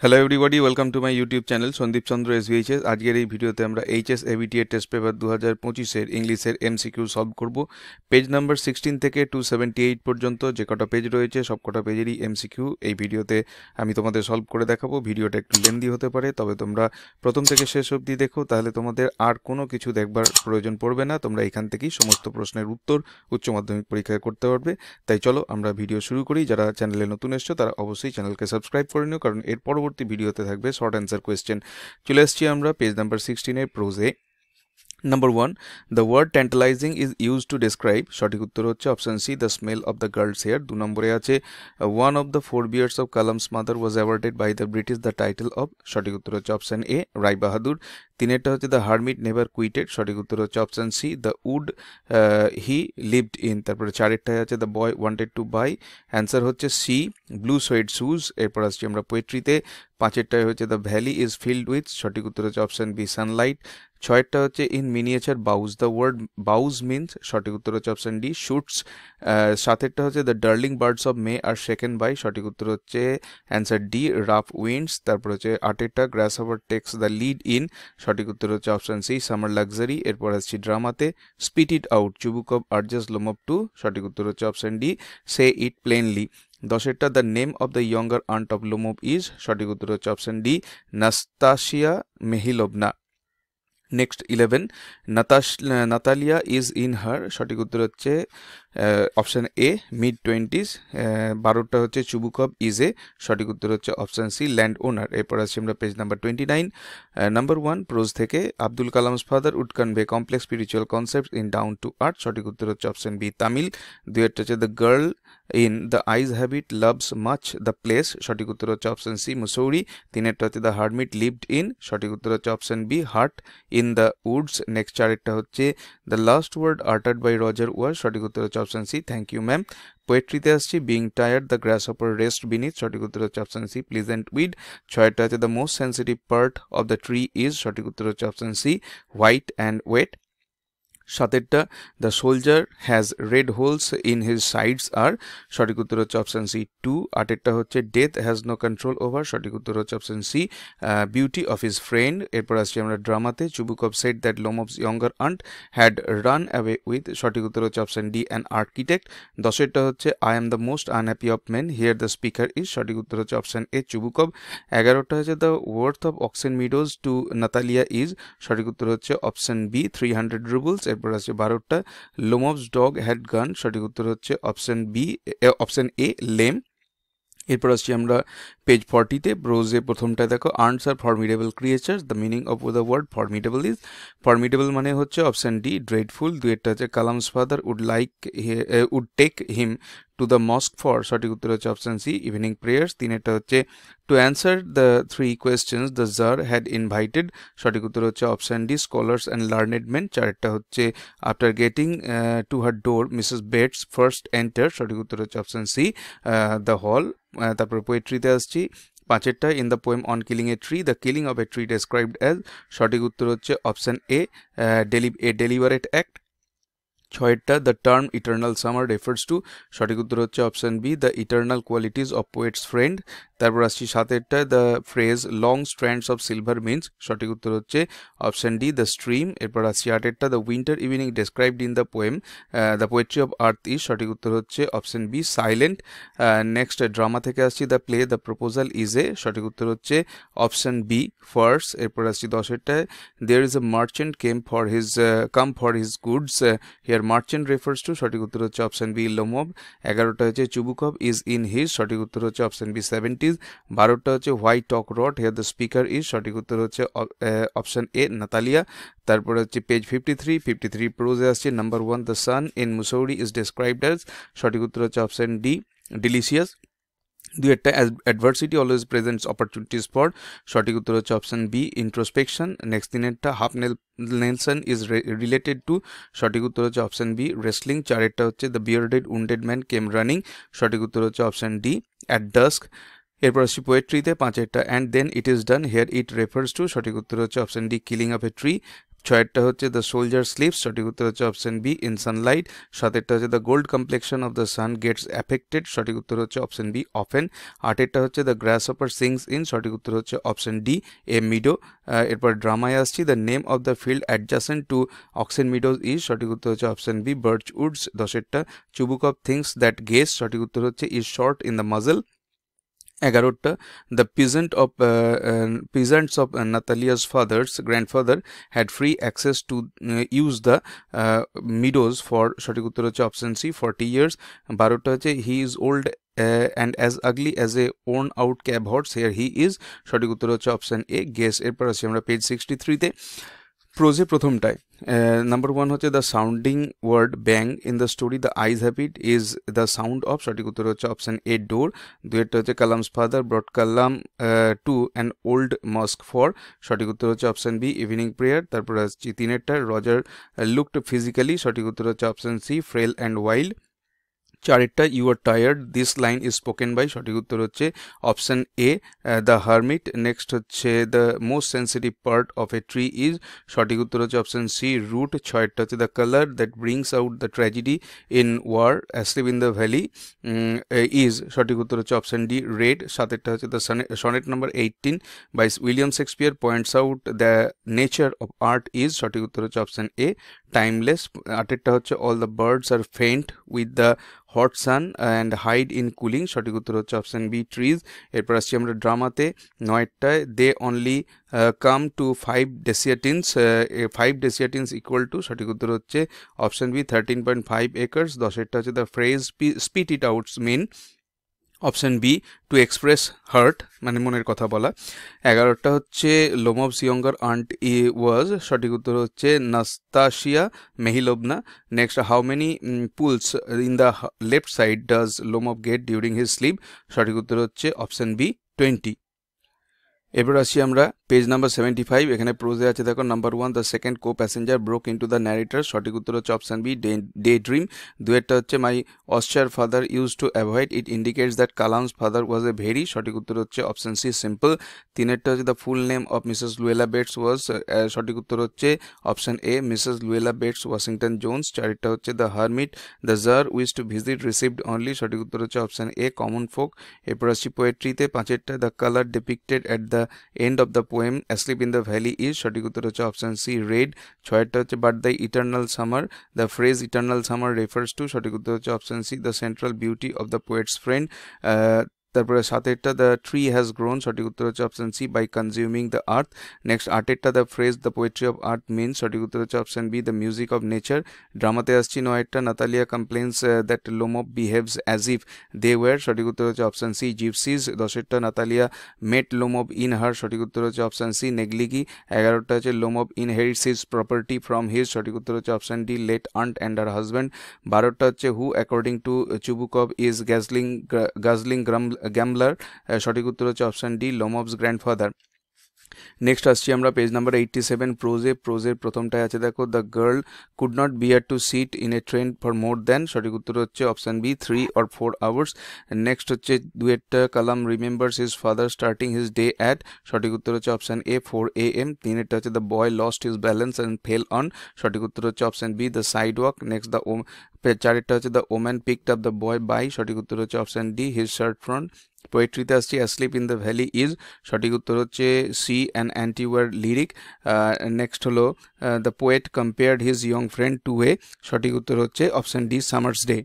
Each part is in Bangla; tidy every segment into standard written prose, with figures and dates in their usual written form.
Hello everybody, welcome to my YouTube channel Sandip Chandra SVHS. আজকের এই ভিডিওতে আমরা এইচএস এবিটিএ টেস্ট পেপার 2025-এর ইংলিশের এমসিকিউ সলভ করব। পেজ নাম্বার 16 থেকে 278 পর্যন্ত যে কটা পেজ রয়েছে সব কটা পেজেরই এমসিকিউ এই ভিডিওতে আমি তোমাদের সলভ করে দেখাবো। ভিডিওটা একটু লেন্দি হতে পারে, তবে তোমরা প্রথম থেকে শেষ অবধি দেখো, তাহলে তোমাদের আর কোনো কিছু দেখবার প্রয়োজন পড়বে না। তোমরা এখান থেকেই সমস্ত প্রশ্নের উত্তর উচ্চ মাধ্যমিক পরীক্ষায় করতে পারবে। তাই চলো আমরা ভিডিও শুরু করি। যারা চ্যানেলে নতুন এসছো তারা অবশ্যই চ্যানেলকে সাবস্ক্রাইব করে নিও, কারণ এর পরবর্তী ভিডিওতে থাকবে শর্ট অ্যান্সার কোয়েশ্চেন। চলে আসছি আমরা page number 16 প্রোজে। Number 1, the word tantalizing is used to describe, সঠিক উত্তর হচ্ছে option C, the smell of the girl's hair। 2 নম্বরে আছে one of the forebears of Kalam's mother was awarded by the British the title of, সঠিক উত্তর হচ্ছে অপশন এ, রায় বাহাদুর। 3এরটা হচ্ছে the hermit never quitted, সঠিক উত্তর হচ্ছে option C, the wood he lived in। তারপরে 4এরটায় আছে the boy wanted to buy, answer হচ্ছে সি, blue suede shoes। এরপর আসছি আমরা পোয়েট্রিতে। 5এরটায় হচ্ছে the valley is filled with, সঠিক উত্তর হচ্ছে অপশন বি, সানলাইট। 6এরটা হচ্ছে in miniature boughs, the word boughs means, সঠিক উত্তর হচ্ছে অপশন ডি, শুটস। 7এরটা হচ্ছে the darling birds of May are second by, সঠিক উত্তর হচ্ছে অ্যান্সার ডি, রাফ উইন্ডস। তারপর হচ্ছে 8এরটা grass over takes the lead in, সঠিক উত্তর হচ্ছে অপশন সি, সামার লাক্সারি। এরপর আসছি ড্রামাতে, স্পিট ইট আউট, চুবুকব আর্জাস লোমব টু, সঠিক উত্তর হচ্ছে option D, say it plainly. 10এরটা the name of the younger aunt of Lomov is, সঠিক উত্তর হচ্ছে option D, Nastasya Mikhailovna. Next 11, Natalia is in her, সঠিক উত্তর হচ্ছে অপশান এ, মিড 20s। 12টা হচ্ছে চুবুকব ইজ এ, সঠিক উত্তর হচ্ছে অপশান সি, ল্যান্ড ওনার। এরপর আসছি আমরা পেজ নাম্বার 29। নাম্বার 1 প্রোজ থেকে, Abdul Kalam's father would convey complex spiritual concept in down to earth, সঠিক উত্তর হচ্ছে অপশান বি, তামিল। 2এরটা হচ্ছে the girl in the eyes habit loves much the place, সঠিক উত্তর হচ্ছে অপশান সি, মুসৌরি। 3এরটা হচ্ছে দ্য হার্মিট লিভড ইন, সঠিক উত্তর হচ্ছে option B, heart in the woods. Next 4এরটা হচ্ছে the last word uttered by Roger war, সঠিক উত্তর হচ্ছে option C, thank you ma'am. পোয়েট্রিতে আসছি, being tired the grasshopper rest beneath, সঠিক উত্তর হচ্ছে অপশান সি, প্লিজেন্ট উইড। 6এরটা হচ্ছে the most sensitive part of the tree is, সঠিক উত্তর হচ্ছে option C, white and wet. 7এরটা the soldier has red holes in his sides আর, সঠিক উত্তর হচ্ছে অপশান সি, 2। 8এরটা হচ্ছে death has no control over, সঠিক উত্তর হচ্ছে option C, beauty of his friend. এরপর আসছি আমরা ড্রামাতে, Chubukov said that Lomov's younger aunt had run away with, সঠিক উত্তর হচ্ছে অপশান ডি, অ্যান আর্কিটেক্ট। 10এরটা হচ্ছে I am the most unhappy of men here the speaker is, সঠিক উত্তর হচ্ছে অপশান এ, চুবুকব। 11টা হচ্ছে the worth of oxen meadows two Natalia is, সঠিক উত্তর হচ্ছে অপশান বি, 300 রুবলস। এরপর আছে 12টা লোমবস ডগ হ্যাড গান, সঠিক উত্তর হচ্ছে option B, option A, lame. এরপর আসছি আমরা পেজ 40-তে। ব্রোজে প্রথমটা দেখো, earns are formidable creatures, the meaning of the word formidable is, formidable মানে হচ্ছে অপশান ডি, ড্রেডফুল। 2এরটা হচ্ছে Kalam's father would take him to the mosque for, সঠিক উত্তর হচ্ছে অপশান সি, ইভিনিং প্রেয়ার্স। 3এরটা হচ্ছে to answer the 3 questions the tsar had invited, সঠিক উত্তর হচ্ছে option D, scholars and learned men. 4এরটা হচ্ছে after getting to her door Mrs Bates first enter, সঠিক উত্তর হচ্ছে অপশান সি, দ্য হল। তারপর পোয়েট্রিতে আসছি। 5এরটা in the poem on killing a tree the killing of a tree described as, সঠিক উত্তর হচ্ছে অপশান এ, ডেলিভারেট অ্যাক্ট। 6এরটা the term eternal summer refers to, সঠিক উত্তর হচ্ছে option B, the eternal qualities of poet's friend. তারপর আসছি 7এরটা the phrase long strands of silver means, সঠিক উত্তর হচ্ছে অপশান ডি, দ্য স্ট্রিম। এরপর আসছি 8এরটা the winter evening described in the poem the poetry of earth is, সঠিক উত্তর হচ্ছে option B, silent. Next drama থেকে আসছি the play the proposal is a, সঠিক উত্তর হচ্ছে অপশান বি, ফার্স। এরপর আসছি 10এরটায় there is a merchant come for his goods here merchant refers to, সঠিক উত্তর হচ্ছে অপশান বি, লোমব। 11টা হচ্ছে চুবুকব ইজ ইন হিজ, সঠিক উত্তর হচ্ছে অপশান বি, 70s। 12টা হচ্ছে why talk rot here the speaker is, সঠিক উত্তর হচ্ছে অপশান এ, নাতালিয়া। তারপরে হচ্ছে পেজ 53 প্রোজে আসছে, number 1 the sun in Mussoorie is described as, সঠিক উত্তর হচ্ছে অপশান ডি, ডিলিশিয়াস। 2এরটা adversity always presents opportunities for, সঠিক উত্তর হচ্ছে অপশান বি, ইন্ট্রোস্পেকশন। নেক্সট 3এরটা half Nelson is related to, সঠিক উত্তর হচ্ছে অপশান বি, রেসলিং। 4এরটা হচ্ছে the bearded wounded man came running, সঠিক উত্তর হচ্ছে অপশান ডি, অ্যাট ডাস্ক। এরপর আসছি পোয়েট্রিতে। 5এরটা and then it is done here it refers to, সঠিক উত্তর হচ্ছে option D, killing of a tree. ছয়েরটা হচ্ছে দ্য সোলজার স্লিপস, সঠিক উত্তর হচ্ছে অপশন বি ইন সানলাইট। সাতেরটা হচ্ছে the gold complexion of the sun gets affected, সঠিক উত্তর হচ্ছে অপশন বি অফেন। আটেরটা হচ্ছে the grasshopper sings in, সঠিক উত্তর হচ্ছে অপশন ডি এ মিডো। এরপর ড্রামায় আসছি, the name of the field adjacent to Oxen meadows is, সঠিক উত্তর হচ্ছে অপশন বি বার্চ উডস। দশেরটা Chubukov of things that guess, সঠিক উত্তর হচ্ছে is short in the muzzle. এগারোটা the peasants of Natalia's grandfather had free access to use the meadows for, সঠিক উত্তর হচ্ছে অপশন সি 40 years। বারোটা হচ্ছে he is old and as ugly as a worn out cab horse, here he is, সঠিক উত্তর হচ্ছে অপশন এ গেস। এরপর আসি আমরা পেজ 63-তে। প্রোজে প্রথমটায় নাম্বার ওয়ান হচ্ছে the sounding word bang in the story the eyes have it is the sound of, সঠিক উত্তর হচ্ছে অপশন এ ডোর। দুয়েরটা হচ্ছে Kalam's father brought Kalam to an old mosque for, সঠিক উত্তর হচ্ছে অপশন বি ইভিনিং প্রেয়ার। তারপর আসছি তিনেরটা রজার লুকড ফিজিক্যালি, সঠিক উত্তর হচ্ছে option C frail and wild. চারেরটা you are tired this line is spoken by, সঠিক উত্তর হচ্ছে option A the hermit. Next হচ্ছে the most sensitive part of a tree is, সঠিক উত্তর হচ্ছে অপশন সি রুট। ছয়েরটা হচ্ছে the colour that brings out the tragedy in war asleep in the valley is, সঠিক উত্তর হচ্ছে অপশন ডি রেড। সাতেরটা হচ্ছে the sonnet number 18 by William Shakespeare points out the nature of art is, সঠিক উত্তর হচ্ছে অপশন এ টাইমলেস। আটেরটা হচ্ছে all the birds are faint with the hot sun and hide in cooling, সঠিক উত্তর হচ্ছে অপশন বি ট্রিজ। এরপর আসছি আমরা ড্রামাতে। নয়টায় they only come to 5 desyatins, 5 desyatins equal to, সঠিক উত্তর হচ্ছে অপশন বি 13.5 একর্স। দশেরটা হচ্ছে the phrase spit it outs mean, option B to express heart, মানে মনের কথা বলা। এগারোটা হচ্ছে লোমভস ইয়ঙ্গার আন্ট ওয়াজ, সঠিক উত্তর হচ্ছে Nastasya Mikhailovna. Next how many pulls in the left side does Lomov get during his sleep, সঠিক উত্তর হচ্ছে অপশন বি 20। এবার আসি আমরা পেজ নাম্বার 75। এখানে প্রোজে আছে দেখো number one the second co passenger broke into the narrator, সঠিক উত্তর হচ্ছে অপশন বি ডে ড্রিম। দুয়েরটা হচ্ছে my austere father use to avoid it indicates that Kalam's father was a very, সঠিক উত্তর হচ্ছে অপশন সি সিম্পল। তিনেরটা হচ্ছে the full name of Mrs Luella Bates was, সঠিক উত্তর হচ্ছে option A Mrs Luella Bates Washington Jones. চারেরটা হচ্ছে the hermit the tsar with two visit received only, সঠিক উত্তর হচ্ছে অপশন এ কমন ফোক। এরপর আসছি পোয়েট্রিতে। পাঁচেরটা the colour depicted at the end of the poem asleep in the valley is, সঠিক উত্তর হচ্ছে অপশন সি রেড। ছয়েরটা হচ্ছে but the eternal summer the phrase eternal summer refers to, সঠিক উত্তর হচ্ছে option C the central beauty of the poet's friend. তারপরে সাতেরটা দ্য ট্রি হ্যাজ গ্রোন, সঠিক উত্তর হচ্ছে option C by consuming the earth. Next আটেরটা the phrase the poetry of earth means, সঠিক উত্তর হচ্ছে option B the music of nature. ড্রামাতে আসছি। নয়েরটা Natalya complains that Lomov behaves as if they were, সঠিক উত্তর হচ্ছে অপশন সি জিপসিজ। দশেরটা Natalya met Lomov in her, সঠিক উত্তর হচ্ছে অপশন সি নেগলিগি। এগারোটা হচ্ছে Lomov inherits his property from his, সঠিক উত্তর হচ্ছে option D late aunt and her husband. বারোটা হচ্ছে who according to Chubukov is guzzling gambler, সঠিক উত্তর হচ্ছে option D Lomov's grandfather. Next আসছি আমরা পেজ নাম্বার 87 প্রোজের প্রথমটায় আছে দেখো the girl could not bear to sit in a train for more than, সঠিক উত্তর হচ্ছে option B 3 or 4 hours। Next হচ্ছে দুয়েরটা Kalam remembers his father starting his day at, সঠিক উত্তর হচ্ছে অপশন এ 4 AM। তিনেরটা হচ্ছে the boy lost his balance and fell on, সঠিক উত্তর হচ্ছে option B the sidewalk. Next the চারেরটা হচ্ছে the woman picked up the boy by, সঠিক উত্তর হচ্ছে option D his shirt front. পোয়েট্রিতে আসছি asleep in the valley is, সঠিক উত্তর হচ্ছে C an antiwar lyric. Next হলো the poet compared his young friend to a, সঠিক উত্তর হচ্ছে option D summer's day.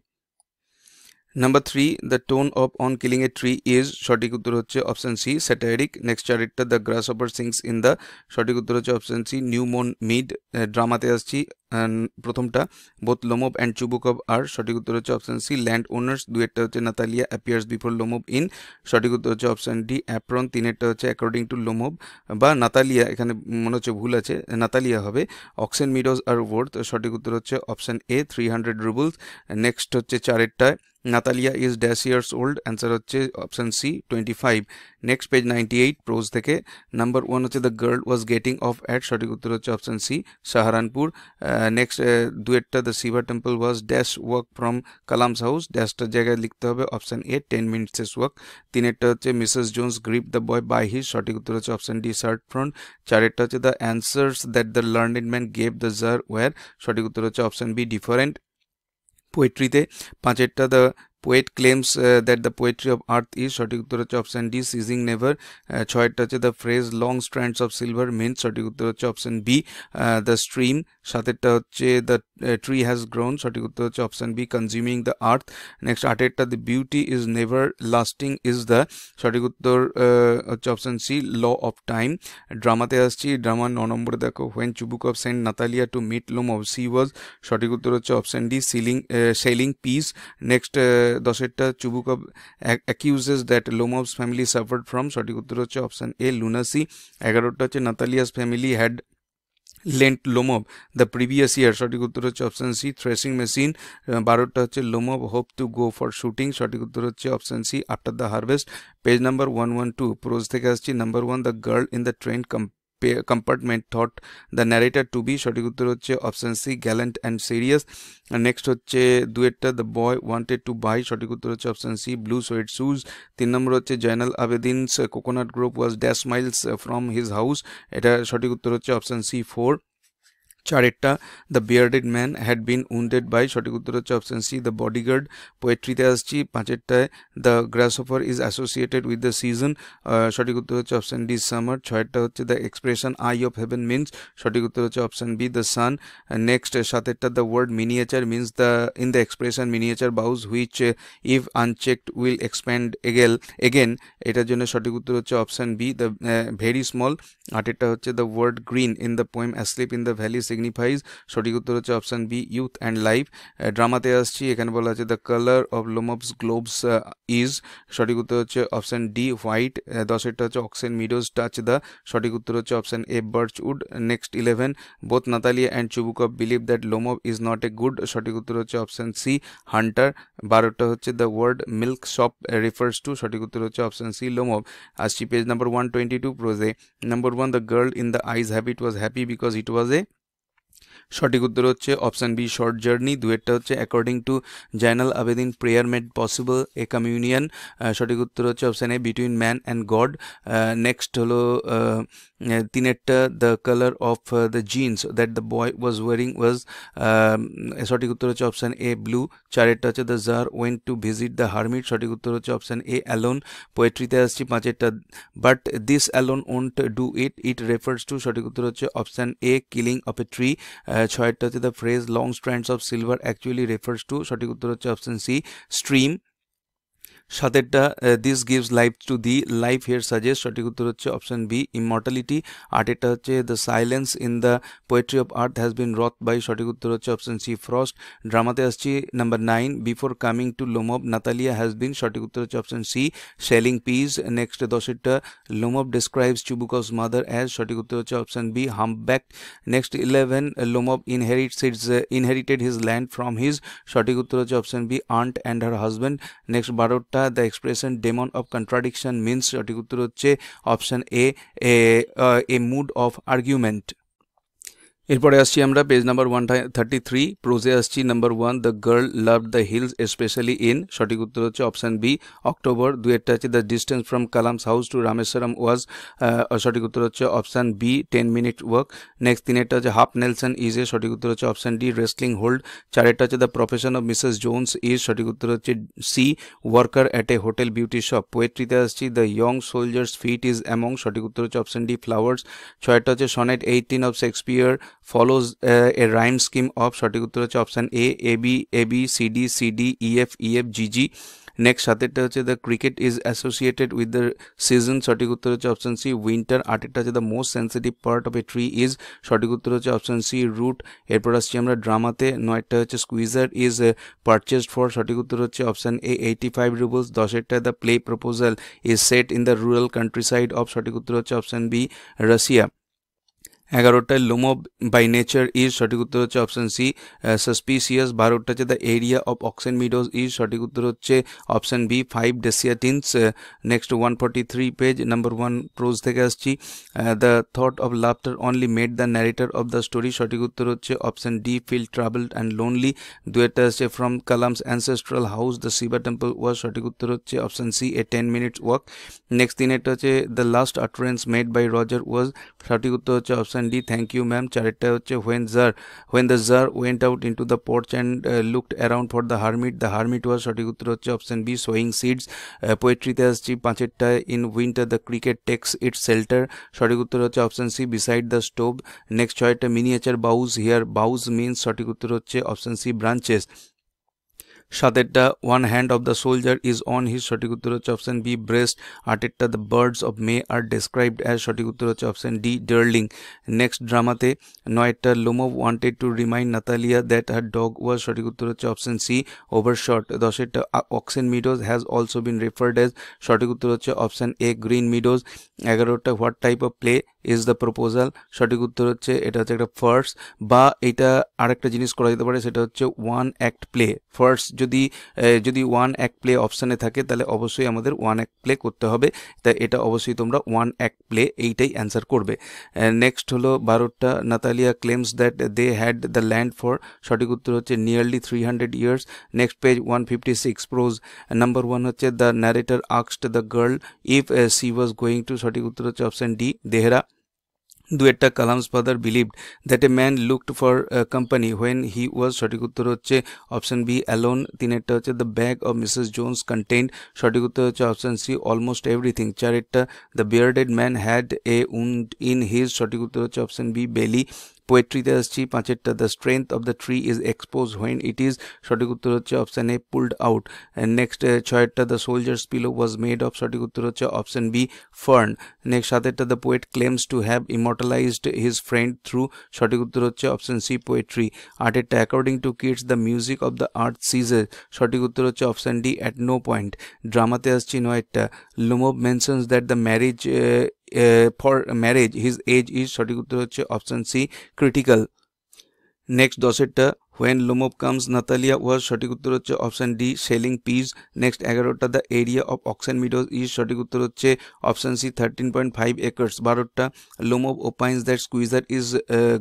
Number 3 the tone of on killing a tree is, সঠিক উত্তর হচ্ছে অপশন সি স্যাটারিক। নেক্সট চারেরটা the grasshopper sings in the, সঠিক উত্তর হচ্ছে option C new moon mead. ড্রামাতে আসছি। প্রথমটা both Lomov and Chubukov are, সঠিক উত্তর হচ্ছে অপশন সি ল্যান্ড ওনার্স। দুয়েরটা হচ্ছে Natalya appears before Lomov in, সঠিক উত্তর হচ্ছে অপশন ডি অ্যাপ্রন। তিনেরটা হচ্ছে অ্যাকর্ডিং টু লোমভ বা নাতালিয়া, এখানে মনে হচ্ছে ভুল আছে, নাতালিয়া হবে। অক্সেন মিডোজ আর ওয়ার্থ, সঠিক উত্তর হচ্ছে অপশন এ 300 রুবলস। নেক্সট হচ্ছে চারেরটায় Natalya is dash years old, answer হচ্ছে option C 25। Next page 98 prose থেকে নাম্বার 1 হচ্ছে the girl was getting off at, সঠিক উত্তর হচ্ছে অপশন সি সাহারানপুর। নেক্সট ডুয়েটটা the Shiva temple was dash walk from Kalam's house, ড্যাশটার জায়গায় লিখতে হবে অপশন এ 10 মিনিটস ওয়াক। তিনেরটা হচ্ছে Mrs Jones grip the boy by his, সঠিক উত্তর হচ্ছে অপশন ডি শার্ট ফ্রন্ট। চারেরটা হচ্ছে the answers that the learned man gave the tsar were, সঠিক উত্তর হচ্ছে অপশন বি ডিফারেন্ট। পোয়েট্রিতে পাঁচেরটা the poet claims that the poetry of earth is, সঠিক উত্তর হচ্ছে অপশন ডি সিজিং নেভার। ছয়েরটা হচ্ছে the phrase long strands of silver means, সঠিক উত্তর হচ্ছে অপশন বি দ্য স্ট্রিম। সাতেরটা হচ্ছে দ্য ট্রি হ্যাজ গ্রোন, সঠিক উত্তর হচ্ছে option B consuming the earth. Next আটেরটা the beauty is never lasting is the, সঠিক উত্তর হচ্ছে option C law of time. ড্রামাতে আসছি, ড্রামার 9 নম্বরে দেখো when Chubukov sent Natalya to meet Lomov she was, সঠিক উত্তর হচ্ছে option D shelling peas. Next 10এরটা Chubukov accuses that Lomov's family suffered from, সঠিক উত্তর হচ্ছে অপশন এ লুনাসি। 11টা হচ্ছে Natalya's family had lent Lomov the previous year, সঠিক উত্তর হচ্ছে অপশন সি থ্রেসিং মেশিন। 12টা হচ্ছে Lomov hope to go for shooting, সঠিক উত্তর হচ্ছে option C after the harvest. Page number 112 prose থেকে আসছি, number 1 the girl in the train compartment thought the narrator to be, সঠিক উত্তর হচ্ছে option C gallant and serious. Next হচ্ছে দুয়েরটা the boy wanted to buy, সঠিক উত্তর হচ্ছে option C blue sweat shoes. 3 number হচ্ছে Zainal Abedin's coconut grove was dash miles from his house, এটা সঠিক উত্তর হচ্ছে অপশন সি 4। চারেরটা the bearded man had been wounded by, সঠিক উত্তর হচ্ছে অপশন সি দ্য বডিগার্ড। পোয়েট্রিতে আসছি, পাঁচেরটায় the grasshopper is associated with the season, সঠিক উত্তর হচ্ছে অপশন ডি সামার। ছয়েরটা হচ্ছে the expression eye of heaven means, সঠিক উত্তর হচ্ছে option B the sun. Next সাতেরটা the word miniature means the in the expression miniature boughs which if unchecked will expand again, এটার জন্য সঠিক উত্তর হচ্ছে option B the very small. আটেরটা হচ্ছে the word green in the poem asleep in the valley signifies, সঠিক উত্তর হচ্ছে option B youth and life. ড্রামাতে আসছি, এখানে বলা আছে the colour of Lomov's gloves is, সঠিক উত্তর হচ্ছে অপশন ডি হোয়াইট। 10এরটা হচ্ছে অক্সেন মিডোজ টাচ দ্য, সঠিক উত্তর হচ্ছে option A birchwood. Next 11 both Natalya and Chubukov believe that Lomov is not a good, সঠিক উত্তর হচ্ছে অপশন সি হান্টার। 12টা হচ্ছে the word milk shop refers to, সঠিক উত্তর হচ্ছে অপশন সি লোমভ। আসছি পেজ নাম্বার 122 প্রোজে, number 1 the girl in the eyes have it was happy because it was a, সঠিক উত্তর হচ্ছে অপশন বি শর্ট জার্নি। দুয়েরটা হচ্ছে according two Joynal Abedin prayer made possible a communion, সঠিক উত্তর হচ্ছে option A between man and God. Next হলো তিনেরটা the colour of the jeans that the boy was wearing was, সঠিক উত্তর হচ্ছে অপশন এ ব্লু। চারেরটা হচ্ছে the tsar went to visit the hermit, সঠিক উত্তর হচ্ছে অপশন এ অ্যালোন। পোয়েট্রিতে আসছি, পাঁচেরটা but this alone won't do it, it refers to, সঠিক উত্তর হচ্ছে option A killing of a tree. ছয়েরটা হচ্ছে the phrase long strands of silver actually refers to, সঠিক উত্তর হচ্ছে অপশন সি স্ট্রিম। সাতেরটা this gives life to the, life here suggest, সঠিক উত্তর হচ্ছে অপশন বি ইমর্টালিটি। আটেরটা হচ্ছে the silence in the poetry of earth has been wrought by, সঠিক উত্তর হচ্ছে অপশন সি ফ্রস্ট। ড্রামাতে আসছি, number 9 before coming to Lomov Natalya has been, সঠিক উত্তর হচ্ছে option C shelling peas. Next 10এরটা Lomov describes Chubukov's mother as, সঠিক উত্তর হচ্ছে option B humpback. Next 11 Lomov inherited his land from his, সঠিক উত্তর হচ্ছে option B aunt and her husband. Next 12টা the expression demon of contradiction means, সঠিক উত্তর হচ্ছে option A mood of argument. এরপরে আসছি আমরা পেজ নাম্বার 133 প্রোজে আসছি, number 1 the girl loved the hills specially in, সঠিক উত্তর হচ্ছে অপশন বি অক্টোবর। দুয়েরটা হচ্ছে the distance from Kalam's house to Rameswaram was, সঠিক উত্তর হচ্ছে option B 10 minute walk. Next তিনেরটা হচ্ছে হাফ নেলসন ইজ এ, সঠিক উত্তর হচ্ছে অপশন ডি রেসলিং হোল্ড। চারেরটা হচ্ছে the profession of Mrs Jones is, সঠিক উত্তর হচ্ছে C worker at a hotel beauty shop. পোয়েট্রিতে আসছি, the young soldier's feet is among, সঠিক উত্তর হচ্ছে অপশন ডি ফ্লাওয়ার্স। ছয়টা হচ্ছে sonnet 18 of Shakespeare follows a rhyme scheme of, সঠিক উত্তর হচ্ছে option A AB AB CD CD EF EF GG. Next সাতেরটা হচ্ছে the cricket is associated with the season, সঠিক উত্তর হচ্ছে অপশন সি উইন্টার। আটেরটা হচ্ছে the most sensitive part of a tree is, সঠিক উত্তর হচ্ছে অপশন সি রুট। এরপর আসছি আমরা ড্রামাতে, নয়টা হচ্ছে স্কুইজার ইজ পারচেসড ফর, সঠিক উত্তর হচ্ছে অপশন এ 85 রুবলস। 10এরটা the play proposal is set in the rural countryside of, সঠিক উত্তর হচ্ছে অপশন বি রাশিয়া। 11টায় লোমব বাই নেচার ইজ সঠিক উত্তর হচ্ছে অপশন সি সাসপিসিয়াস। 12টা হচ্ছে the area of oxen meadows is সঠিক উত্তর হচ্ছে option B 5 dessiatins. Next 143 page number 1 prose থেকে আসছি। The thought of laughter only made the narrator of the story সঠিক উত্তর হচ্ছে option D feel travelled and lonely. দুয়েরটা আছে from Kalam's ancestral house the Shiva temple was সঠিক উত্তর হচ্ছে option C a 10 minutes walk. Next তিনেরটা হচ্ছে the last utterance made by Roger was সঠিক উত্তর হচ্ছে option D thank you ma'am. চারেরটা হচ্ছে when the czar went out into the porch and looked around for the hermit was সঠিক উত্তর হচ্ছে অপশন বি sowing seeds। পোয়েট্রিতে আসছি পাঁচেরটায় in winter the cricket takes its shelter সঠিক উত্তর হচ্ছে option C beside the stove. Next ছয়টা miniature boughs here boughs means সঠিক উত্তর হচ্ছে অপশন সি ব্রাঞ্চেস। সাতেরটা one hand of the soldier is on his সঠিক উত্তর হচ্ছে অপশন বি ব্রেস্ট। আটেরটা the birds of May are described as সঠিক উত্তর হচ্ছে অপশন ডি ডার্লিং। নেক্সট ড্রামাতে নয়টা Lomov wanted to remind Natalia that her dog was সঠিক উত্তর হচ্ছে অপশন সি ওভারশট। দশেরটা Oxen Meadows has also been referred as সঠিক উত্তর হচ্ছে অপশন এ গ্রিন মিডোজ। 11টা what type of play is the proposal সঠিক উত্তর হচ্ছে এটা হচ্ছে একটা ফার্স, বা এটা আরেকটা জিনিস করা যেতে পারে সেটা হচ্ছে ওয়ান অ্যাক্ট প্লে। ফার্স যদি ওয়ান অ্যাক্ট প্লে অপশানে থাকে তাহলে অবশ্যই আমাদের ওয়ান অ্যাক্ট প্লে করতে হবে, তাই এটা অবশ্যই তোমরা ওয়ান অ্যাক্ট প্লে এইটাই অ্যান্সার করবে। নেক্সট হলো 12টা Natalia claims that they had the land for সঠিক উত্তর হচ্ছে nearly 300 years। Next page 156 prose number 1 হচ্ছে the narrator asked the girl if she was going to সঠিক উত্তর হচ্ছে অপশন ডি দেহরা। দুয়েরটা Kalam's father believed that a man looked for company when he was সঠিক উত্তর হচ্ছে অপশন বি অ্যালোন। তিনেরটা হচ্ছে the bag of Mrs Jones content সঠিক উত্তর হচ্ছে অপশন সি অলমোস্ট এভরিথিং। চারেরটা the bearded man had a wound in his সঠিক উত্তর হচ্ছে অপশন বি বেলি। পোয়েট্রিতে আসছি পাঁচেরটা the strength of the tree is expose when it is সঠিক উত্তর হচ্ছে option A pulled out. Next ছয়েরটা the soldiers pillow was made of সঠিক উত্তর হচ্ছে অপশন বি ফার্ন। নেক্সট সাতেরটা the poet claims to have ইমর্টালাইজড his friend through সঠিক উত্তর হচ্ছে অপশন সি পোয়েট্রি। আটেরটা according to Keats the music of the earth ceases সঠিক উত্তর হচ্ছে option D at no point. ড্রামাতে আসছি নয়েরটা Lomov mentions that the marriage for marriage his age is সঠিক উত্তর হচ্ছে অপশন সি ক্রিটিক্যাল। নেক্সট দশেরটা when Lomov comes Natalia was সঠিক উত্তর হচ্ছে option D shelling peas. Next 11টা the area of oxen meadows is সঠিক উত্তর হচ্ছে অপশন সি 13.5 acres। 12টা Lomov opines that Squeezer is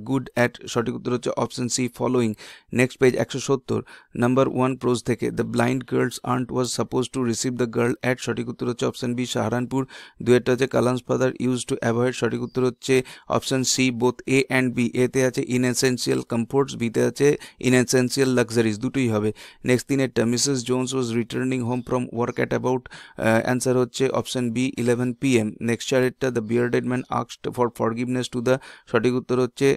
good at সঠিক উত্তর হচ্ছে option C following. Next page 170 number 1 prose থেকে the blind girl's aunt was supposed to receive the girl at সঠিক উত্তর হচ্ছে অপশন বি সাহারানপুর। দুয়েরটা হচ্ছে Kalam's father use to avoid সঠিক উত্তর হচ্ছে option C both A and B. এতে আছে ইনএসেন্সিয়াল কমফোর্টস, বিতে আছে ইনএসেন্সিয়াল লাক্সারিজ, দুটোই হবে। নেক্সট তিনেরটা Mrs Jones was returning home from work at about answer হচ্ছে অপশন বি 11 PM। নেক্সট চারেরটা the bearded man asked for forgiveness to the সঠিক উত্তর হচ্ছে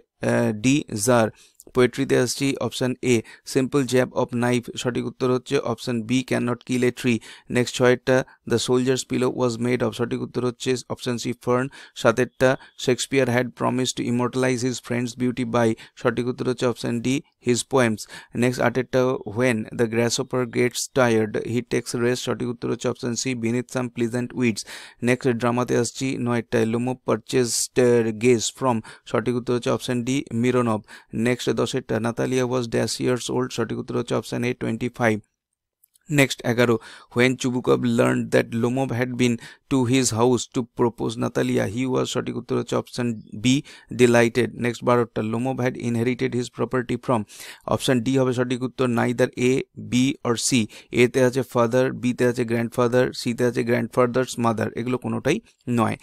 ডি জার। পোয়েট্রিতে আসছি option A simple jab of knife সঠিক উত্তর হচ্ছে option B can not kill a tree. Next ছয়েরটা the soldiers pillow was made of সঠিক উত্তর হচ্ছে অপশন সি ফার্ন। সাতেরটা Shakespeare had promise to immortalise his friends beauty by সঠিক উত্তর হচ্ছে option D his poems. Next আটেরটা when the grasshopper gets tired he takes rest সঠিক উত্তর হচ্ছে option C beneath some pleasant weeds. Next ড্রামাতে আসছি নয়টায় লোমো পারচেসড গেস ফ্রম সঠিক উত্তর হচ্ছে অপশন ডি মিরোনভ। নেক্সট দশেরটা Natalia was dash years old সঠিক উত্তর হচ্ছে option A 25। Next 11 when Chubukov learned that Lomov had been to his house to propose Natalia he was সঠিক উত্তর হচ্ছে অপশন বি delighted। নেক্সট 12টা Lomov had inherited his property from option D হবে সঠিক উত্তর neither A B or C. এতে আছে ফাদার, বিতে আছে গ্র্যান্ডফাদার, সিতে আছে গ্র্যান্ডফাদার্স মাদার, এগুলো কোনোটাই নয়।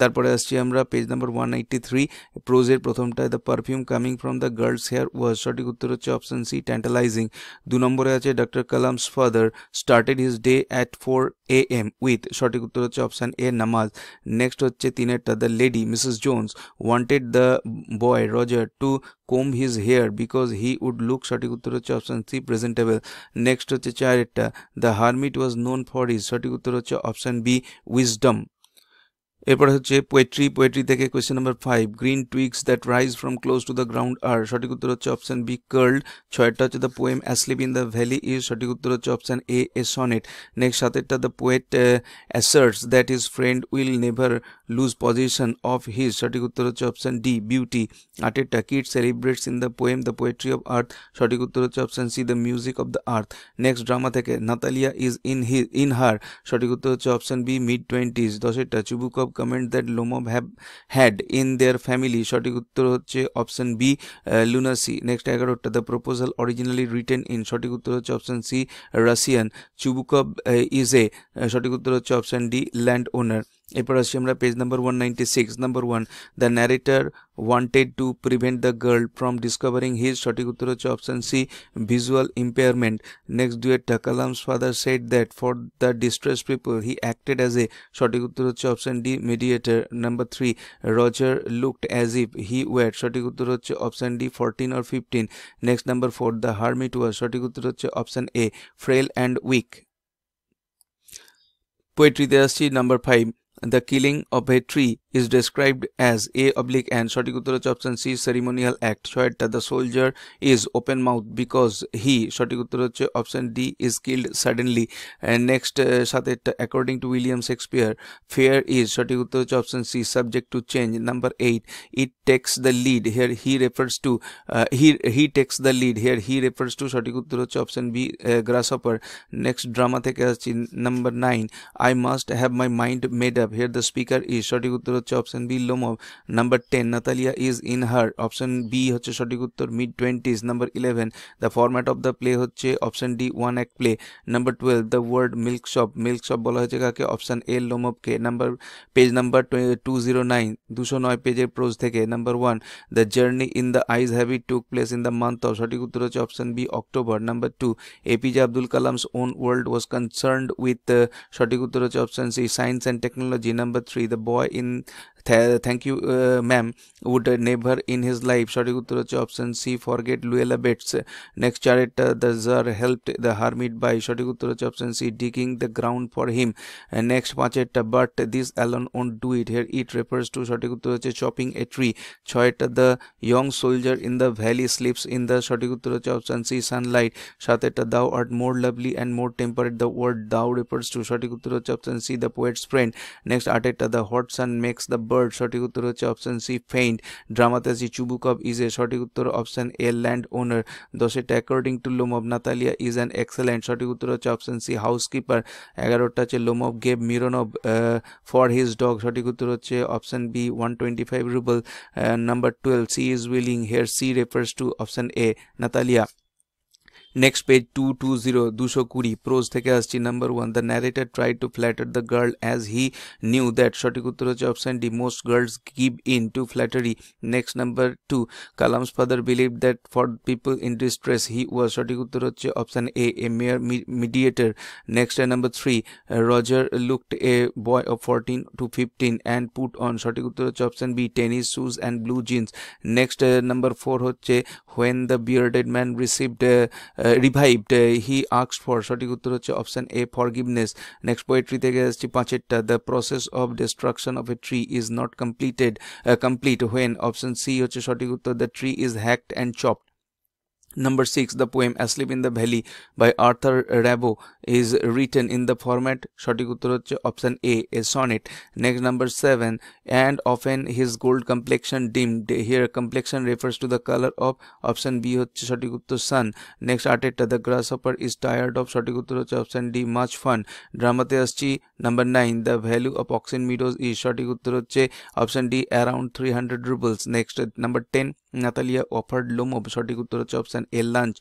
তারপরে আসছি আমরা পেজ নাম্বার 193 প্রোজের প্রথমটায় the perfume coming from the girl's hair was সঠিক উত্তর হচ্ছে অপশন সি ট্যান্টালাইজিং। 2 নম্বরে আছে doctor Kalam's father started his day at 4 AM with সঠিক উত্তর হচ্ছে অপশন এ নামাজ। নেক্সট হচ্ছে তিনেরটা the lady Mrs Jones wanted the boy Roger to comb his hair because he would look সঠিক উত্তর হচ্ছে অপশন সি প্রেজেন্টেবল। নেক্সট হচ্ছে চারেরটা the hermit was known for his সঠিক উত্তর হচ্ছে অপশন বি উইজডম। এরপরে হচ্ছে পোয়েট্রি থেকে question number 5, green twigs that rise from close to the ground are, সঠিক উত্তর হচ্ছে অপশন বি কার্লড। 6টা হচ্ছে the poem asleep in the valley is, সঠিক উত্তর হচ্ছে অপশন এ সনেট। নেক্সট 7টা the poet asserts that his friend will never lose position of his, সঠিক উত্তর হচ্ছে অপশন ডি বিউটি। 8টা Keats celebrates in the poem the poetry of earth, সঠিক উত্তর হচ্ছে option C the music of the earth. Next drama থেকে নাতালিয়া ইজ ইন হার, সঠিক উত্তর হচ্ছে অপশন বি মিড-20s। 10টা Chubukov comment that Lomov have had in their family, সঠিক উত্তর হচ্ছে অপশন বি লুনাসি। নেক্সট 11টা the proposal originally written in, সঠিক উত্তর হচ্ছে option C Russian. Chubukov is a, সঠিক উত্তর হচ্ছে অপশন ডি ল্যান্ড ওনার। এরপর আসছি আমরা page number 196। Number 1, the narrator wanted to prevent the girl from discovering his, সঠিক উত্তর হচ্ছে option C visual impairment. Next 2টা Kalam's father said that for the distressed people he acted as a, সঠিক উত্তর হচ্ছে option D mediator. Number 3, Roger looked as if he were, সঠিক উত্তর হচ্ছে option D 14 or 15. Next number 4, the hermit was, সঠিক উত্তর হচ্ছে option A frail and weak. পোয়েট্রিতে আসছি number 5, the killing of a tree is described as a oblique and, সঠিক উত্তর হচ্ছে অপশন সি ceremonial act. 6টা the soldier is open mouth because he, সঠিক উত্তর হচ্ছে option D is killed suddenly. Next 7টা according to William Shakespeare fear is, সঠিক উত্তর হচ্ছে option C subject to change. Number 8, it takes the lead, here he refers to he takes the lead, here he refers to, সঠিক উত্তর হচ্ছে option B grasshopper. Next drama থেকে আসছি number 9, I must have my mind made up, here the speaker is, সঠিক উত্তর হচ্ছে option B Lomov. Number 10, Natalia is in her, option B হচ্ছে সঠিক উত্তর mid twenties. Number 11, the format of the play হচ্ছে option D one act play. Number 12, the word milk shop বলা হয়েছে কাকে, অপশন এ লোমভকে। পেজ নাম্বার 209, 209 পেজের প্রোজ থেকে। Number 1, the journey in the eyes have it took place in the month of, সঠিক উত্তর হচ্ছে option B October. Number 2, APJ Abdul Kalam's own world was concerned with, সঠিক উত্তর হচ্ছে option C science and technology. Number 3, the boy in thank you ma'am would never in his life, সঠিক উত্তর হচ্ছে option C forget Luella Bates. Next 4টা the czar helped the hermit by, সঠিক উত্তর হচ্ছে option C digging the ground for him. Next 5টা but this alone won't do it, here it refers to, সঠিক উত্তর হচ্ছে চপিং এ ট্রি। 6টা the young soldier in the valley sleeps in the, সঠিক উত্তর হচ্ছে অপশন সি সানলাইট। 7টা thou art more lovely and more temperate, the word thou refers to, সঠিক উত্তর হচ্ছে option C the poet's friend. Next 8টা the hot sun makes the bird, সঠিক উত্তর হচ্ছে অপশন সি ফেইন্ট। ড্রামাতে আসি চুবুকভ ইজ এ, সঠিক উত্তর অপশন এ ল্যান্ড ওনার। 10টা according to Lomov Natalia is an excellent, সঠিক উত্তর হচ্ছে অপশন সি হাউসকিপার। 11টা হচ্ছে Lomov gave Mironov for his dog, সঠিক উত্তর হচ্ছে option B 125 rouble. Number 12, she is willing, here she refers to option A Natalia. Next page 220, 220 prose থেকে আসছি। Number 1, the narrator tried to flatter the girl as he knew that, সঠিক উত্তর হচ্ছে option D most girls give in to flattery. Next number 2, Kalam's father believe that for people in distress he was, সঠিক উত্তর হচ্ছে option A mere mediator. Next number 3, Roger looked a boy of 14 to 15 and put on, সঠিক উত্তর হচ্ছে option B tennis shoes and blue jeans. Next number 4 হচ্ছে when the bearded man received revived he asked for, সঠিক উত্তর হচ্ছে option A forgiveness. Next poetry থেকে আসছি 5টা, the process of destruction of a tree is not complete when, option C হচ্ছে সঠিক উত্তর the tree is hacked and chopped. Number 6, the poem Asleep in the Valley by Arthur Rimbaud is written in the format, সঠিক উত্তর হচ্ছে option A sonnet. Next, number 7, and often his gold complexion dimmed, here complexion refers to the color of, option B হচ্ছে সঠিক উত্তর sun. Next 8টা, the grasshopper is tired of, সঠিক উত্তর হচ্ছে অপশন ডি much fun. ড্রামাতে আসছি number 9, the value of Oxen Meadows is, সঠিক উত্তর হচ্ছে option D around 300 rubles. Next number 10, Natalia offered Lomov, সঠিক উত্তর হচ্ছে option A lunch.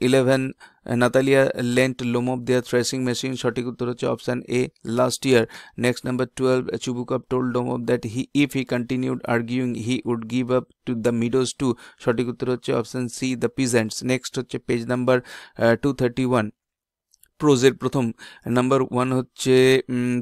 11, Natalia lent Lomov their threshing machine, সঠিক উত্তর হচ্ছে option A last year. Next number 12, Chubukov told Lomov that if he continued arguing he would give up to the meadows too, সঠিক উত্তর হচ্ছে option C the peasants. Next হচ্ছে পেজ নাম্বার 231, প্রোজের প্রথম নাম্বার 1 হচ্ছে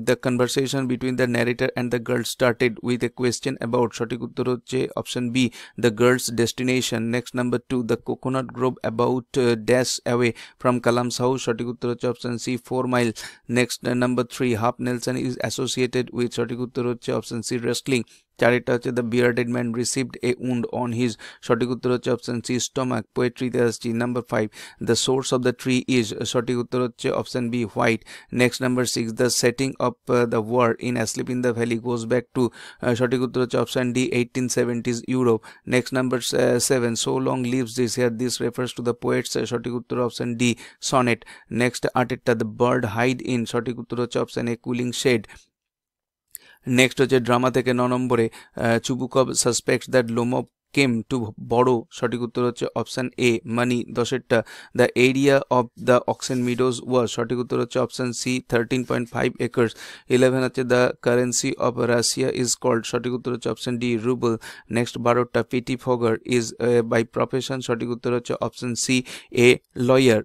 the conversation between the narrator and the girl started with a question about, সঠিক উত্তর হচ্ছে option B the girl's destination. Next number 2 the coconut grove about dash away from Kalam's house, সঠিক উত্তর হচ্ছে option C 4 mile. Next number 3 half Nelson is associated with, সঠিক উত্তর হচ্ছে অপশন সি রেসলিং। চারেরটা হচ্ছে the bearded man received a wound on his, সঠিক উত্তর হচ্ছে অপশন সি স্টমাক। পোয়েট্রিতে আসছি number 5 the source of the tree is, সঠিক উত্তর হচ্ছে option B white. Next number 6 the setting of the war in asleep in the valley goes back to, সঠিক উত্তর হচ্ছে option D 1870s Europe. Next number 7 so long lives this here, this refers to the poets, সঠিক উত্তর option D sonnet. Next 8 the bird hide in, সঠিক উত্তর হচ্ছে option A cooling shade. Next হচ্ছে ড্রামা থেকে 9 নম্বরে Chubukov suspects that Lomov came to borrow, সঠিক উত্তর হচ্ছে অপশন এ মানি। 10টা the area of the Oxen Meadows was, সঠিক উত্তর হচ্ছে অপশন সি 13.5 একর্স। 11 হচ্ছে the currency of Russia is called, সঠিক উত্তর হচ্ছে অপশন ডি রুবল। নেক্সট 12টা pity fogger is by profession, সঠিক উত্তর হচ্ছে অপশন সি এ লয়ার।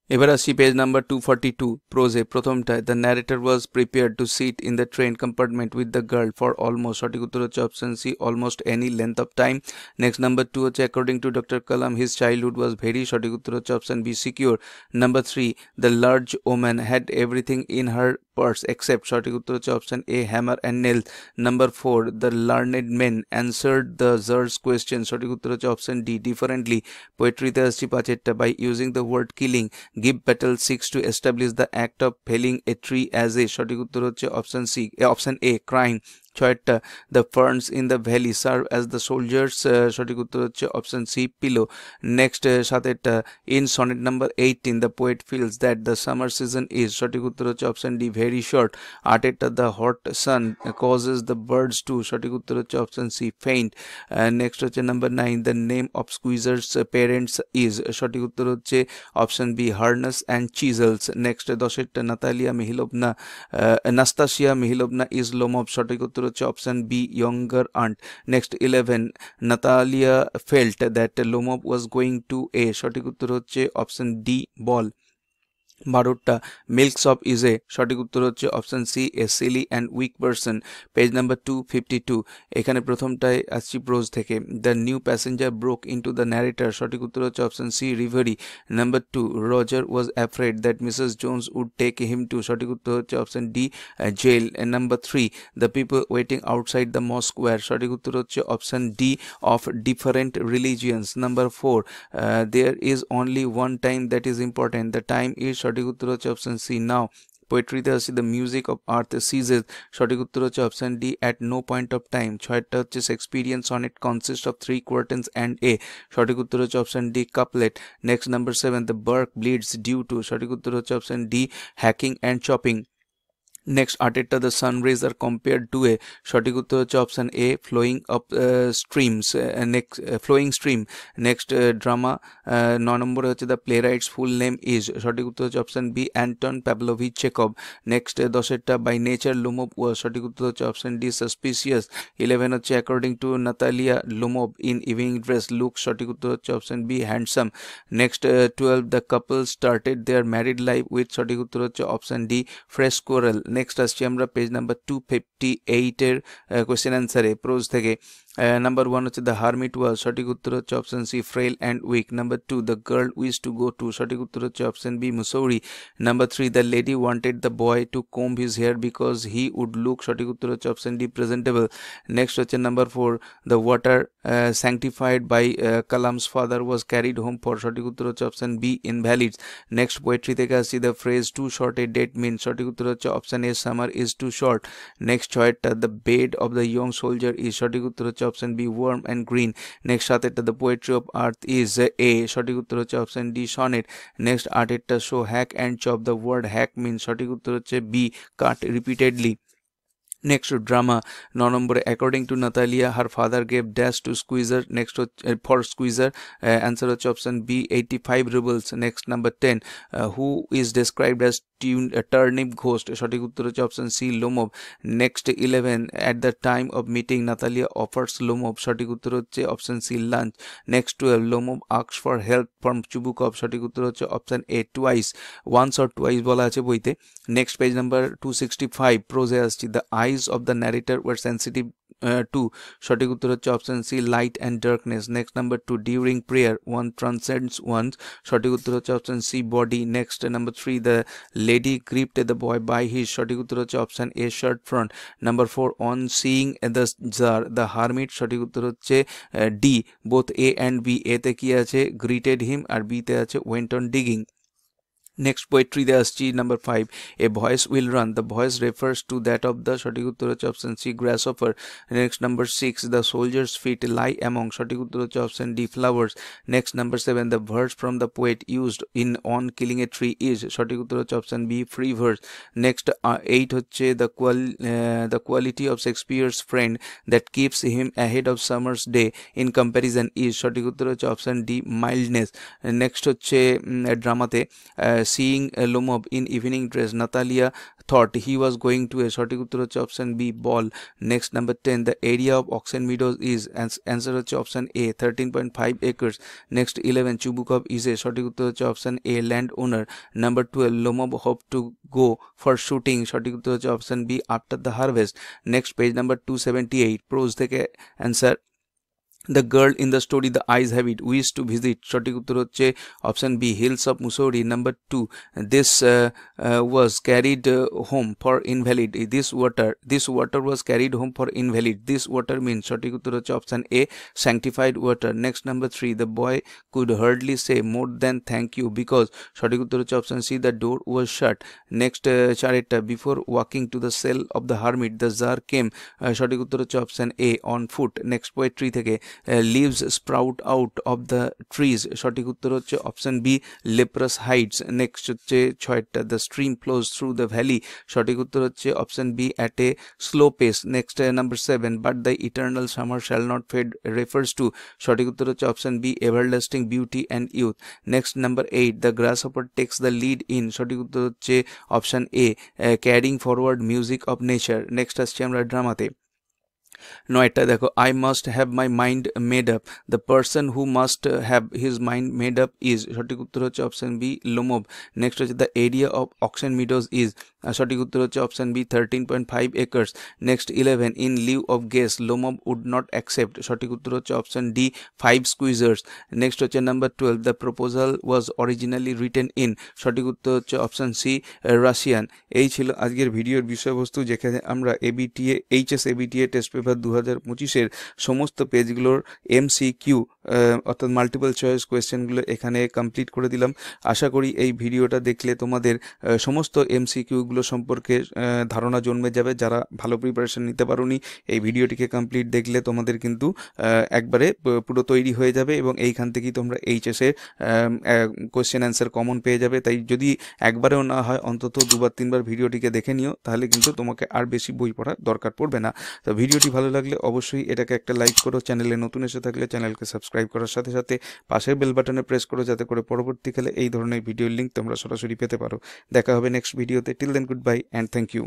এবার আসি পেজ নাম্বার 242 প্রোজে প্রথমটায় the narrator was prepared to sit in the train compartment with the girl for almost, সঠিক উত্তর হচ্ছে option C almost any length of time. Next number 2 হচ্ছে according to doctor Kalam his childhood was very, সঠিক উত্তর হচ্ছে option B secure. Number 3 the large woman had everything in her purse except, সঠিক উত্তর হচ্ছে option A hammer and nail. Number 4 the learned men answered the czar's question, সঠিক উত্তর হচ্ছে অপশন ডি ডিফারেন্টলি। পোয়েট্রিতে আসছি 5টা by using the word killing give battle seeks to establish the act of felling a tree as a, সঠিক উত্তর হচ্ছে অপশন এ crime। 6টা the ferns in the valley serve as the soldiers, সঠিক উত্তর হচ্ছে অপশন সি pillow। নেক্সট 7টা in sonnet number 18 the poet feels that the summer season is, সঠিক উত্তর হচ্ছে option D very short। 8টা the hot sun causes the birds to, সঠিক উত্তর হচ্ছে অপশন সি faint। নেক্সট হচ্ছে number 9 the name of squeezers parents is, সঠিক উত্তর হচ্ছে option B harness and chisels। Next 10টা নাস্তাসিয়া মিহিলোভনা ইজ লোমভ, সঠিক উত্তর হচ্ছে option B younger aunt. Next 11 Natalia felt that Lomov was going to a, সঠিক উত্তর হচ্ছে অপশন ডি বল। 12টা মিল্কস অফ ইজ এ, সঠিক উত্তর হচ্ছে option C a silly and weak person. Page number 252 এখানে প্রথমটায় আসছি প্রোজ থেকে the new passenger broke into the narrator, সঠিক উত্তর হচ্ছে option C reverie. Number 2 Roger was afraid that Mrs Jones would take him to, সঠিক উত্তর হচ্ছে option D jail. Number 3 the people waiting outside the mosque were, সঠিক উত্তর হচ্ছে option D of different religions. Number 4 there is only one time that is important, the time is, সঠিক উত্তর হচ্ছে অপশন সি নাও। পোয়েট্রিতে আসছে the music of earth ceases, সঠিক উত্তর হচ্ছে option D at no point of time. 6টা হচ্ছে Shakespearean sonnet consist of 3 quatrains and a, সঠিক উত্তর হচ্ছে option D couplet. Next number 7 the bark bleeds due to, সঠিক উত্তর হচ্ছে option D hacking and chopping. Next 8টা the sun rays are compared to a, সঠিক উত্তর হচ্ছে option A flowing of streams. Next flowing stream. Next drama 9 নম্বরে হচ্ছে the playwright's full name is, সঠিক উত্তর হচ্ছে option B Anton Pavlovich Chekhov. Next 10টা বাই নেচার লোমভ ওয়াজ, সঠিক উত্তর হচ্ছে অপশন ডি সাসপিসিয়াস। 11 হচ্ছে according to Natalia Lomov in evening dress look, সঠিক উত্তর হচ্ছে option B handsome. Next 12 the couple started their married life with, সঠিক উত্তর হচ্ছে option D fresh quarrel. Next আসছি আমরা পেজ নাম্বার 258 এর কোয়েশ্চেন অ্যান্সারে প্রোজ থেকে। নাম্বার 1 হচ্ছে দ্য হারমিট ওয়াজ, সঠিক উত্তর হচ্ছে option C frail and weak. Number 2 the girl wishes to go to, সঠিক উত্তর হচ্ছে option B Mussoorie. Number 3 the lady wanted the boy to comb his hair because he would look, সঠিক উত্তর হচ্ছে অপশন ডি প্রেজেন্টেবল। নেক্সট হচ্ছে number 4 the water sanctified by Kalam's father was carried home for, সঠিক উত্তর হচ্ছে option B invalids. Next poetry থেকে আসছি the phrase too short a date মিন, সঠিক উত্তর হচ্ছে option A summer is too short. Next 6টা the bed of the young soldier is, সঠিক উত্তর হচ্ছে option B warm and green. Next 7টা the poetry of earth is a, সঠিক উত্তর হচ্ছে অপশন ডি সনেট। নেক্সট 8টা so hack and chop the word hack mean, সঠিক উত্তর হচ্ছে B cut repeatedly. Next drama 9 নম্বরে according to Natalia her father gave dash to squeezer, next for squeezer answer হচ্ছে option B 85 rubles. Next number 10 who is described as turnip ghost, সঠিক উত্তর হচ্ছে option C Lomov. Next 11, at the time of meeting Natalia offers Lomov, সঠিক উত্তর হচ্ছে option C lunch. Next 12, Lomov asks for help from Chubukov, সঠিক উত্তর হচ্ছে option A twice, once or twice বলা আছে বইতে। নেক্সট পেজ নাম্বার 265, প্রোজে আসছি, the eyes of the narrator were sensitive to, সঠিক উত্তর হচ্ছে option C light and darkness. Next number 2, during prayer one transcends one's, সঠিক উত্তর হচ্ছে option C body. Next number 3, the lady gripped the boy by his, সঠিক উত্তর হচ্ছে option A shirt front. Number 4, on seeing the tsar the hermit, সঠিক উত্তর হচ্ছে D, both A and B. এতে কি আছে গ্রিটেড হিম, আর বিতে আছে ওয়েন্ট অন ডিগিং। নেক্সট পোয়েট্রিতে আসছি number 5, a voice will run, the voice refers to that of the, সঠিক উত্তর হচ্ছে option C grass offer. Next number 6, the soldiers feet lie among, সঠিক উত্তর হচ্ছে option D flowers. Next number 7, the verse from the poet used in on killing a tree is, সঠিক উত্তর হচ্ছে option B free verse. Next 8 হচ্ছে the quality of Shakespeare's friend that keeps him ahead of summer's day in comparison is, সঠিক উত্তর হচ্ছে অপশন ডি মাইল্ডনেস। নেক্সট হচ্ছে ড্রামাতে seeing Lomov in evening dress, Natalia thought he was going to a, সঠিক উত্তর হচ্ছে option B ball. Next number 10, the area of Oxen Meadows is, answer হচ্ছে option A 13.5 acres। Next 11, Chubukov is a, সঠিক উত্তর হচ্ছে option A land owner. Number 12, Lomov hope to go for shooting, সঠিক উত্তর হচ্ছে option B after the harvest. Next page number 278, prose থেকে answer, the girl in the story the eyes have it wish to visit, সঠিক উত্তর হচ্ছে option B hills of Mussoorie. Number 2, this was carried home for invalid, this water was carried home for invalid, this water mean, সঠিক উত্তর হচ্ছে option A sanctified water. Next number 3, the boy could hardly say more than thank you because, সঠিক উত্তর হচ্ছে option C the door was shut. Next চারেরটা, before walking to the cell of the hermit the tsar came, সঠিক উত্তর হচ্ছে option A on foot. Next poetry থেকে leaves sprout out of the trees, সঠিক উত্তর হচ্ছে option B leprous heights. Next হচ্ছে 6টা, the stream flows through the valley, সঠিক উত্তর হচ্ছে option B at a slow pace। Next number 7, but the eternal summer shall not fade refers to, সঠিক উত্তর হচ্ছে option B everlasting beauty and youth। Next number 8, the grasshopper takes the lead in, সঠিক উত্তর হচ্ছে option A carrying forward music of nature। Next আসছে আমরা ড্রামাতে। 9টা দেখো, I must have my mind made up, the person who must have his mind made up is, সঠিক উত্তর হচ্ছে অপশন বি লোমব। নেক্সট হচ্ছে the area of oxen meadows is, সঠিক উত্তর হচ্ছে option B 13.5 acres। Next 11, in lieu of guess Lomov would not accept, সঠিক উত্তর হচ্ছে অপশন ডি 5 squeezers। নেক্সট হচ্ছে number 12, the proposal was originally written in, সঠিক উত্তর হচ্ছে অপশন সি রাশিয়ান। এই ছিল আজকের ভিডিওর বিষয়বস্তু, যেখানে আমরা ABTA HS ABTA test paper 2025-এর সমস্ত পেজগুলোর এমসিকিউ অর্থাৎ মাল্টিপল চয়েস কোয়েশ্চেনগুলো এখানে কমপ্লিট করে দিলাম। আশা করি এই ভিডিওটা দেখলে তোমাদের সমস্ত এমসিকিউগুলো সম্পর্কে ধারণা জন্মে যাবে। যারা ভালো প্রিপারেশন নিতে পারোনি, এই ভিডিওটিকে কমপ্লিট দেখলে তোমাদের কিন্তু একবারে পুরো তৈরি হয়ে যাবে, এবং এইখান থেকেই তোমরা এইচএসের কোয়েশ্চেন অ্যান্সার কমন পেয়ে যাবে। তাই যদি একবারেও না হয় অন্তত 2-3বার ভিডিওটিকে দেখে নিও, তাহলে কিন্তু তোমাকে আর বেশি বই পড়ার দরকার পড়বে না। তো ভিডিওটি ভালো লাগলে অবশ্যই এটাকে একটা লাইক করো, চ্যানেলে নতুন এসে থাকলে চ্যানেলকে সাবস্ক্রাইব করার সাথে সাথে পাশের বেল বাটনে প্রেস করো, যাতে করে পরবর্তীকালে এই ধরনের ভিডিওর লিঙ্ক তোমরা সরাসরি পেতে পারো। দেখা হবে নেক্সট ভিডিওতে। Till then goodbye and thank you.